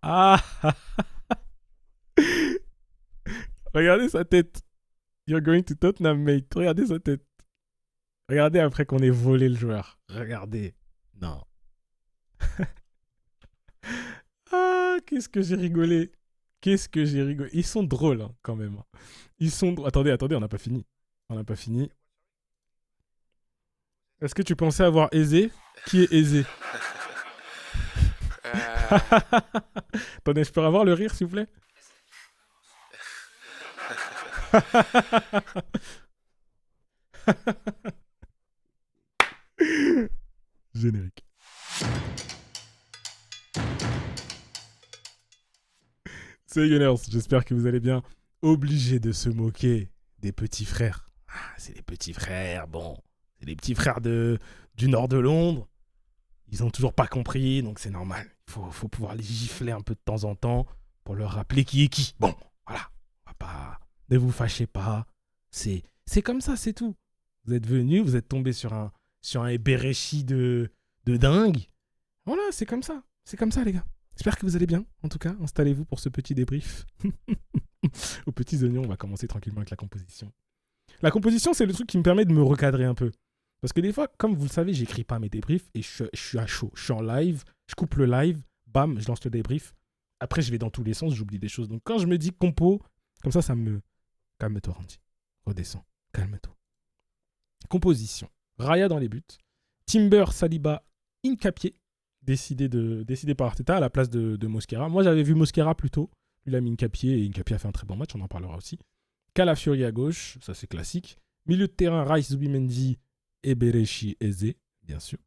Ah, regardez sa tête. You're going to Tottenham, mate. Regardez sa tête. Regardez après qu'on ait volé le joueur. Regardez. Non. Ah, qu'est-ce que j'ai rigolé. Qu'est-ce que j'ai rigolé. Ils sont drôles, hein, quand même. Ils sont drôles. Attendez, attendez, on n'a pas fini. On n'a pas fini. Est-ce que tu pensais avoir aisé? Qui est aisé? Attendez, je peux avoir le rire, s'il vous plaît? Générique. C'est Gunners, j'espère que vous allez bien. Obligé de se moquer des petits frères. Ah, c'est les petits frères, bon. C'est les petits frères du nord de Londres. Ils ont toujours pas compris, donc c'est normal. Il faut pouvoir les gifler un peu de temps en temps pour leur rappeler qui est qui. Bon, voilà. On va pas... Ne vous fâchez pas. C'est comme ça, c'est tout. Vous êtes venus, vous êtes tombés sur un Eberechi de dingue. Voilà, c'est comme ça. C'est comme ça, les gars. J'espère que vous allez bien. En tout cas, installez-vous pour ce petit débrief. Aux petits oignons, on va commencer tranquillement avec la composition. La composition, c'est le truc qui me permet de me recadrer un peu. Parce que des fois, comme vous le savez, j'écris pas mes débriefs et je suis à chaud. Je suis en live, je coupe le live, bam, je lance le débrief. Après, je vais dans tous les sens, j'oublie des choses. Donc quand je me dis compo, comme ça me... Calme-toi, Randy. Redescends. Calme-toi. Composition. Raya dans les buts. Timber, Saliba, Incapié. Décidé par Arteta à la place de Mosquera. Moi, j'avais vu Mosquera plus tôt. Il a mis Incapié et Incapié a fait un très bon match, on en parlera aussi. Calafiori à gauche, ça c'est classique. Milieu de terrain, Rice, Zubimendi, Eberechi, Eze, bien sûr.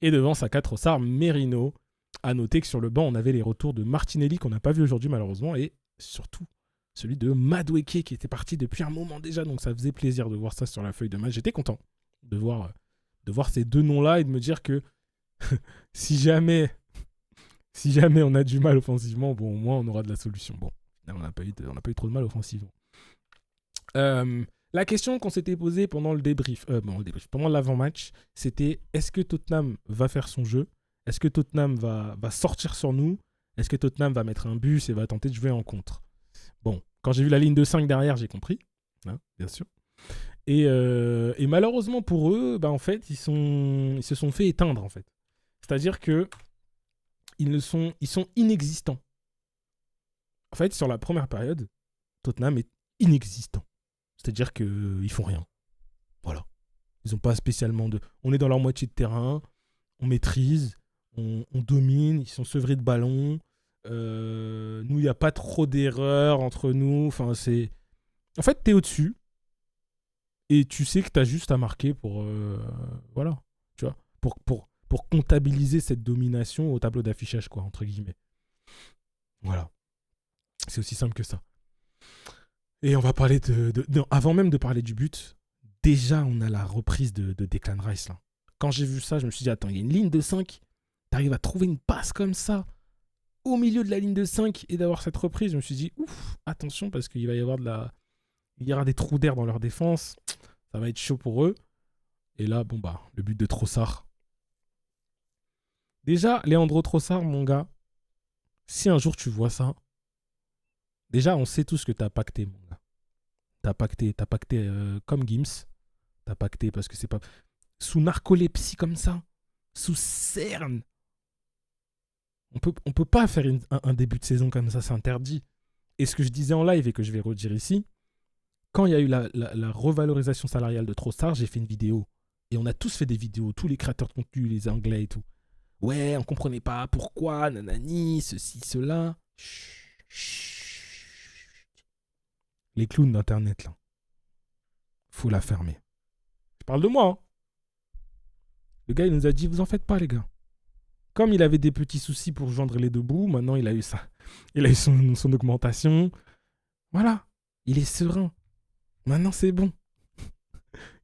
Et devant, Saka, Trossard, Merino. À noter que sur le banc, on avait les retours de Martinelli qu'on n'a pas vu aujourd'hui malheureusement et surtout celui de Madueke qui était parti depuis un moment déjà. Donc ça faisait plaisir de voir ça sur la feuille de match. J'étais content de voir ces deux noms-là et de me dire que si jamais on a du mal offensivement, bon, au moins on aura de la solution. Bon, on n'a pas eu trop de mal offensivement. La question qu'on s'était posée pendant le débrief, pendant l'avant-match, c'était est-ce que Tottenham va faire son jeu? Est-ce que Tottenham va sortir sur nous? Est-ce que Tottenham va mettre un bus et va tenter de jouer en contre? Bon, quand j'ai vu la ligne de 5 derrière, j'ai compris, hein, bien sûr. Et malheureusement pour eux, en fait, ils se sont fait éteindre, en fait. C'est-à-dire que ils sont inexistants. En fait, sur la première période, Tottenham est inexistant. C'est-à-dire qu'ils font rien. Voilà. Ils n'ont pas spécialement de... On est dans leur moitié de terrain, on maîtrise, on domine, ils sont sevrés de ballon. Nous, il n'y a pas trop d'erreurs entre nous. Enfin, c'est... En fait, t'es au-dessus et tu sais que t'as juste à marquer pour... voilà. Tu vois, pour comptabiliser cette domination au tableau d'affichage, quoi, entre guillemets. Voilà. C'est aussi simple que ça. Et on va parler non, avant même de parler du but, déjà on a la reprise de Declan Rice là. Quand j'ai vu ça, je me suis dit attends, il y a une ligne de 5, t'arrives à trouver une passe comme ça au milieu de la ligne de 5 et d'avoir cette reprise, je me suis dit ouf, attention parce qu'il va y avoir il y aura des trous d'air dans leur défense, ça va être chaud pour eux. Et là bon le but de Trossard. Déjà Leandro Trossard mon gars, si un jour tu vois ça, déjà on sait tous que t'as pacté mon gars. T'as pacté comme Gims. T'as pacté parce que c'est pas... Sous narcolepsie comme ça, sous cerne, on peut pas faire un début de saison comme ça, c'est interdit. Et ce que je disais en live et que je vais redire ici, quand il y a eu la revalorisation salariale de Trossard, j'ai fait une vidéo. Et on a tous fait des vidéos, tous les créateurs de contenu, les anglais et tout. Ouais, on comprenait pas pourquoi, nanani, ceci, cela. Chut. Les clowns d'internet là. Faut la fermer. Je parle de moi, hein. Le gars, il nous a dit, vous en faites pas, les gars. Comme il avait des petits soucis pour joindre les deux bouts, maintenant, il a eu ça. Il a eu son augmentation. Voilà. Il est serein. Maintenant, c'est bon.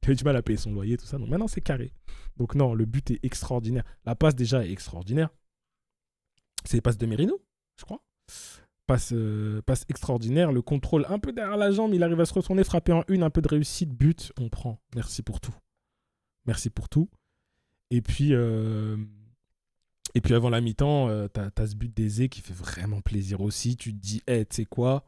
Il a eu du mal à payer son loyer, tout ça. Donc maintenant, c'est carré. Donc non, le but est extraordinaire. La passe, déjà, est extraordinaire. C'est les passes de Merino, je crois. Passe extraordinaire. Le contrôle un peu derrière la jambe. Il arrive à se retourner, frapper en une. Un peu de réussite. But, on prend. Merci pour tout. Merci pour tout. Et puis, avant la mi-temps, t'as ce but d'Eze qui fait vraiment plaisir aussi. Tu te dis, hey, tu sais quoi?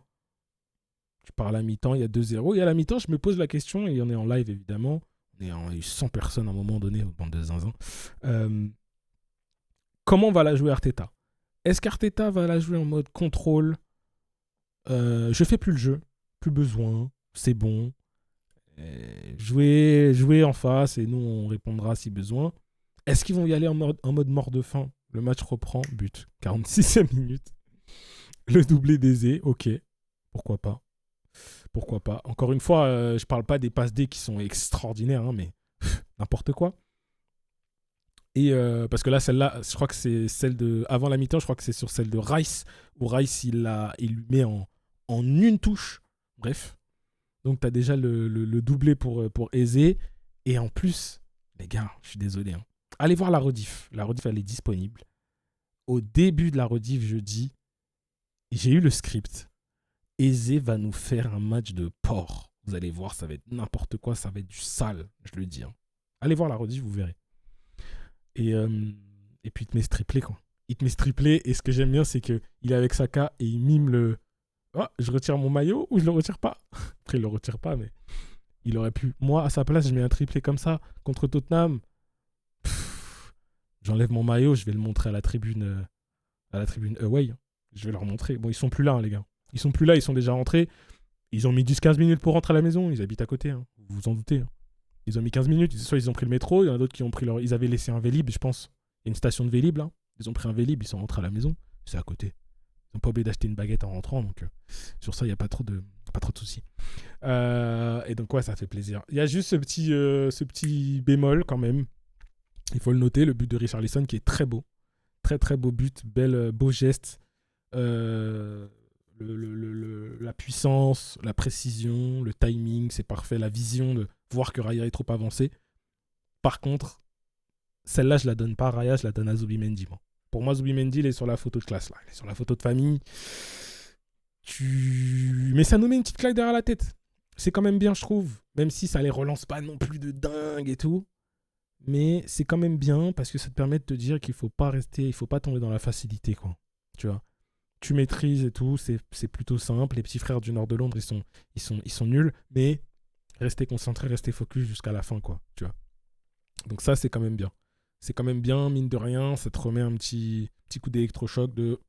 Tu pars à la mi-temps, il y a 2-0. Et à la mi-temps, je me pose la question, et on est en live évidemment. Il y a eu 100 personnes à un moment donné, bande de zinzin. Comment va la jouer Arteta? Est-ce qu'Arteta va la jouer en mode contrôle? Je fais plus le jeu, plus besoin, c'est bon. Jouer en face et nous on répondra si besoin. Est-ce qu'ils vont y aller en mode mort de faim? Le match reprend, but, 46e minute. Le doublé d'Eze, ok, pourquoi pas. Pourquoi pas. Encore une fois, je parle pas des passes D qui sont extraordinaires, hein, mais n'importe quoi. Et parce que là, celle-là, je crois que c'est celle de avant la mi-temps, je crois que c'est sur celle de Rice, où Rice il lui met en une touche. Bref. Donc tu as déjà le doublé pour Eze. Et en plus, les gars, je suis désolé. Hein. Allez voir la rediff. La rediff, elle est disponible. Au début de la rediff, je dis, j'ai eu le script. Eze va nous faire un match de porc. Vous allez voir, ça va être n'importe quoi, ça va être du sale, je le dis. Hein. Allez voir la rediff, vous verrez. Et puis il te met ce triplé, quoi. Il te met ce triplé, et ce que j'aime bien, c'est qu'il est avec Saka et il mime le « Oh, je retire mon maillot ou je le retire pas ?» Après, il le retire pas, mais il aurait pu. Moi, à sa place, je mets un triplé comme ça contre Tottenham. J'enlève mon maillot, je vais le montrer à la tribune away. Je vais leur montrer. Bon, ils sont plus là, hein, les gars. Ils sont plus là, ils sont déjà rentrés. Ils ont mis 10-15 minutes pour rentrer à la maison. Ils habitent à côté, hein. Vous vous en doutez. Hein. Ils ont mis 15 minutes. Soit ils ont pris le métro, il y en a d'autres qui ont pris leur... Ils avaient laissé un Vélib, je pense. Il y a une station de Vélib, là. Ils ont pris un Vélib, ils sont rentrés à la maison. C'est à côté. Ils n'ont pas oublié d'acheter une baguette en rentrant, donc sur ça, il n'y a pas trop de soucis. Et donc, ouais, ça fait plaisir. Il y a juste ce petit bémol, quand même. Il faut le noter, le but de Richarlison, qui est très beau. Très, très beau but. Beau geste. La puissance, la précision, le timing, c'est parfait. La vision de voir que Raya est trop avancé. Par contre, celle-là, je la donne pas à Raya, je la donne à Zubimendi. Moi. Pour moi, Zubimendi, il est sur la photo de classe. Là. Il est sur la photo de famille. Mais ça nous met une petite claque derrière la tête. C'est quand même bien, je trouve. Même si ça les relance pas non plus de dingue et tout. Mais c'est quand même bien parce que ça te permet de te dire qu'il faut pas tomber dans la facilité, quoi. Tu vois. Tu maîtrises et tout, c'est plutôt simple. Les petits frères du nord de Londres, ils sont nuls, mais restez concentrés, restez focus jusqu'à la fin, quoi. Tu vois. Donc ça, c'est quand même bien. C'est quand même bien, mine de rien, ça te remet un petit coup d'électrochoc de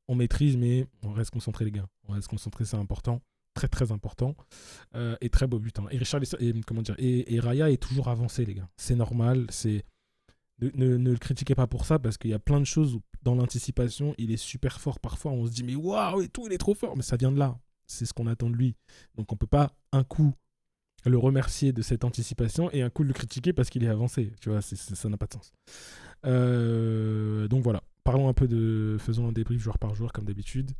on maîtrise, mais on reste concentré, les gars. On reste concentré, c'est important. Très, très important. Et très beau but. Hein. Et et Raya est toujours avancé, les gars. C'est normal, Ne le critiquez pas pour ça parce qu'il y a plein de choses où, dans l'anticipation, il est super fort. Parfois, on se dit, mais waouh, et tout, il est trop fort. Mais ça vient de là. C'est ce qu'on attend de lui. Donc, on peut pas un coup le remercier de cette anticipation et un coup le critiquer parce qu'il est avancé. Tu vois, ça n'a pas de sens. Donc, voilà. Parlons un peu faisons un débrief joueur par joueur, comme d'habitude.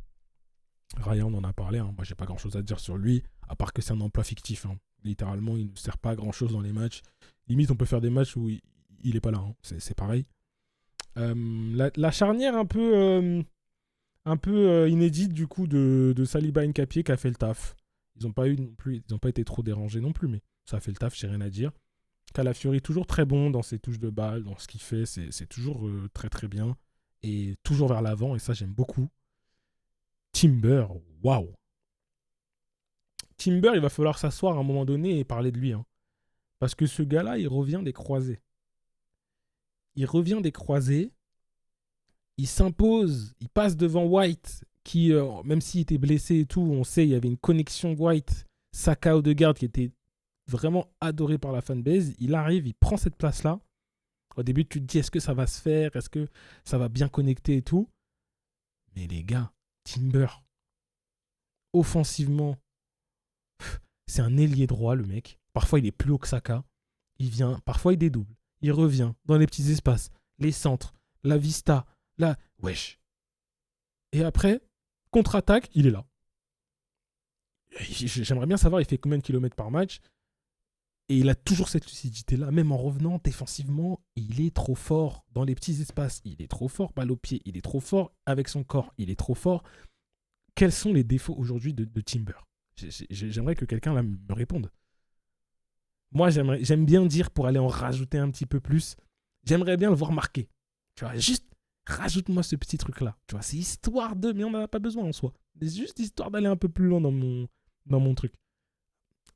Ryan, on en a parlé. Hein. Moi, j'ai pas grand-chose à dire sur lui, à part que c'est un emploi fictif. Hein. Littéralement, il ne sert pas à grand-chose dans les matchs. Limite, on peut faire des matchs où il est pas là, hein. C'est pareil. La charnière un peu inédite du coup de Saliba Nkapie qui a fait le taf. Ils n'ont pas été trop dérangés non plus, mais ça a fait le taf, j'ai rien à dire. Calafiori toujours très bon dans ses touches de balle, dans ce qu'il fait, c'est toujours très très bien et toujours vers l'avant et ça j'aime beaucoup. Timber, waouh. Timber, il va falloir s'asseoir à un moment donné et parler de lui, hein. Parce que ce gars-là, il revient des croisés. Il s'impose, il passe devant White, qui, même s'il était blessé et tout, on sait, il y avait une connexion White, Saka Odegaard qui était vraiment adoré par la fanbase. Il arrive, il prend cette place-là. Au début, tu te dis, est-ce que ça va se faire? Est-ce que ça va bien connecter et tout? Mais les gars, Timber, offensivement, c'est un ailier droit, le mec. Parfois, il est plus haut que Saka. Il vient, parfois, il dédouble. Il revient dans les petits espaces, les centres, la vista, wesh. Et après, contre-attaque, il est là. J'aimerais bien savoir, il fait combien de kilomètres par match. Et il a toujours cette lucidité-là, même en revenant défensivement. Il est trop fort dans les petits espaces. Il est trop fort, balle au pied. Il est trop fort avec son corps. Il est trop fort. Quels sont les défauts aujourd'hui de Timber? J'aimerais que quelqu'un là me réponde. Moi, j'aime bien dire, pour aller en rajouter un petit peu plus, J'aimerais bien le voir marquer. Tu vois, juste rajoute-moi ce petit truc-là. Tu vois, c'est histoire de... Mais on n'en a pas besoin en soi. C'est juste histoire d'aller un peu plus loin dans mon truc.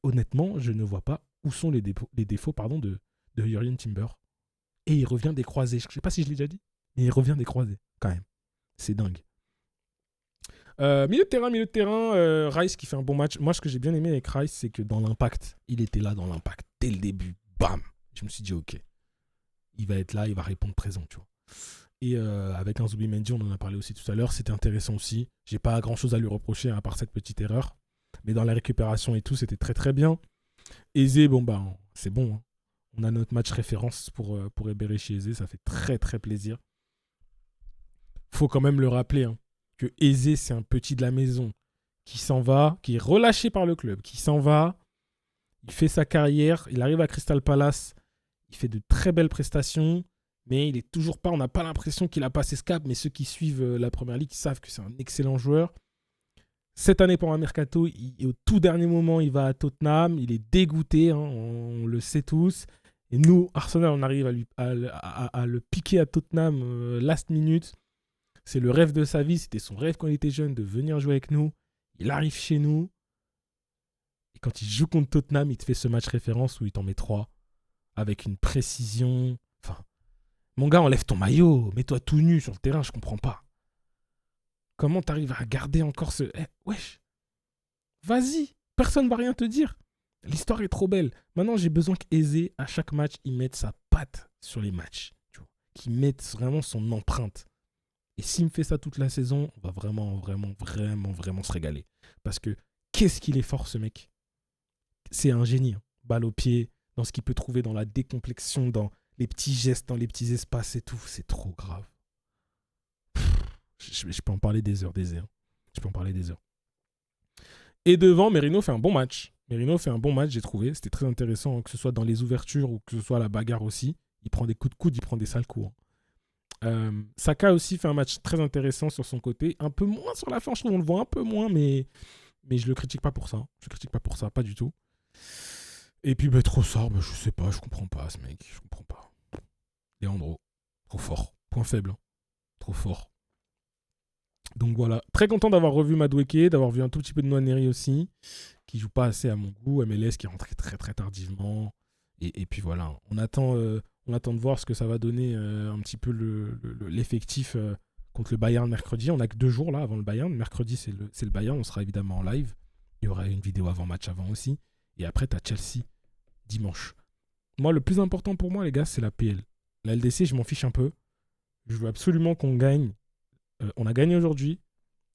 Honnêtement, je ne vois pas où sont les défauts de Jurrien Timber. Et il revient des croisés. Je ne sais pas si je l'ai déjà dit, mais il revient des croisés, quand même. C'est dingue. Milieu de terrain, Rice qui fait un bon match. Moi, ce que j'ai bien aimé avec Rice, c'est que dans l'impact, il était là dans l'impact. Dès le début, bam. Je me suis dit, ok, il va être là, il va répondre présent, tu vois. Et avec un Zubimendi, on en a parlé aussi tout à l'heure, c'était intéressant aussi. J'ai pas grand-chose à lui reprocher, à part cette petite erreur. Mais dans la récupération et tout, c'était très très bien. Eze, bon, bah, c'est bon. Hein. On a notre match référence pour Eberechi Eze, ça fait très très plaisir. Faut quand même le rappeler, hein, que Eze, c'est un petit de la maison qui s'en va, qui est relâché par le club, qui s'en va, il fait sa carrière, il arrive à Crystal Palace, il fait de très belles prestations, mais il est toujours pas, on n'a pas l'impression qu'il a passé ce cap, mais ceux qui suivent la Première Ligue savent que c'est un excellent joueur. Cette année, pour un mercato, au tout dernier moment, il va à Tottenham, il est dégoûté, hein, on le sait tous. Et nous, Arsenal, on arrive à le piquer à Tottenham last minute. C'est le rêve de sa vie, c'était son rêve quand il était jeune de venir jouer avec nous. Il arrive chez nous. Et quand il joue contre Tottenham, il te fait ce match référence où il t'en met 3. Avec une précision. Enfin, mon gars, enlève ton maillot. Mets-toi tout nu sur le terrain, je comprends pas. Comment t'arrives à garder encore ce... wesh. Vas-y. Personne va rien te dire. L'histoire est trop belle. Maintenant, j'ai besoin qu'Eze, à chaque match, il mette sa patte sur les matchs. Qu'il mette vraiment son empreinte. Et s'il me fait ça toute la saison, on va vraiment se régaler. Parce que qu'est-ce qu'il est fort, ce mec. C'est un génie. Hein. Balle au pied, dans ce qu'il peut trouver, dans la décomplexion, dans les petits gestes, dans les petits espaces et tout. C'est trop grave. Je peux en parler des heures. Je peux en parler des heures. Et devant, Merino fait un bon match. J'ai trouvé. C'était très intéressant, que ce soit dans les ouvertures ou que ce soit la bagarre aussi. Il prend des coups de coude, il prend des sales coups. Saka aussi fait un match très intéressant sur son côté. Un peu moins sur la fin, je trouve. On le voit un peu moins, mais je le critique pas pour ça. Pas du tout. Et puis, Trossard, je sais pas, je comprends pas ce mec. Je comprends pas. Leandro, trop fort. Point faible. Hein. Trop fort. Donc voilà. Très content d'avoir revu Madueke, d'avoir vu un tout petit peu de Nwaneri aussi, qui joue pas assez à mon goût. MLS qui est rentré très très tardivement. Et puis voilà. On attend de voir ce que ça va donner un petit peu l'effectif contre le Bayern mercredi. On n'a que 2 jours là avant le Bayern. Mercredi, c'est le Bayern. On sera évidemment en live. Il y aura une vidéo avant-match avant aussi. Et après, tu as Chelsea dimanche. Moi, le plus important pour moi, les gars, c'est la PL. La LDC, je m'en fiche un peu. Je veux absolument qu'on gagne. On a gagné aujourd'hui.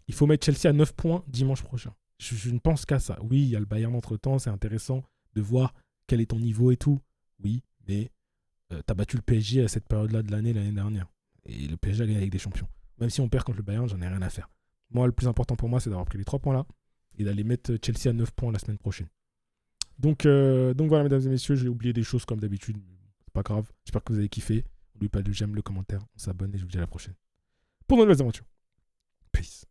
Il faut mettre Chelsea à 9 points dimanche prochain. Je ne pense qu'à ça. Oui, il y a le Bayern entre-temps. C'est intéressant de voir quel est ton niveau et tout. Oui, mais t'as battu le PSG à cette période-là de l'année dernière. Et le PSG a gagné avec des champions. Même si on perd contre le Bayern, j'en ai rien à faire. Moi, le plus important pour moi, c'est d'avoir pris les 3 points là et d'aller mettre Chelsea à 9 points la semaine prochaine. Donc voilà, mesdames et messieurs, j'ai oublié des choses comme d'habitude. C'est pas grave. J'espère que vous avez kiffé. N'oubliez pas de j'aime, le commentaire, on s'abonne et je vous dis à la prochaine. Pour de nouvelles aventures. Peace.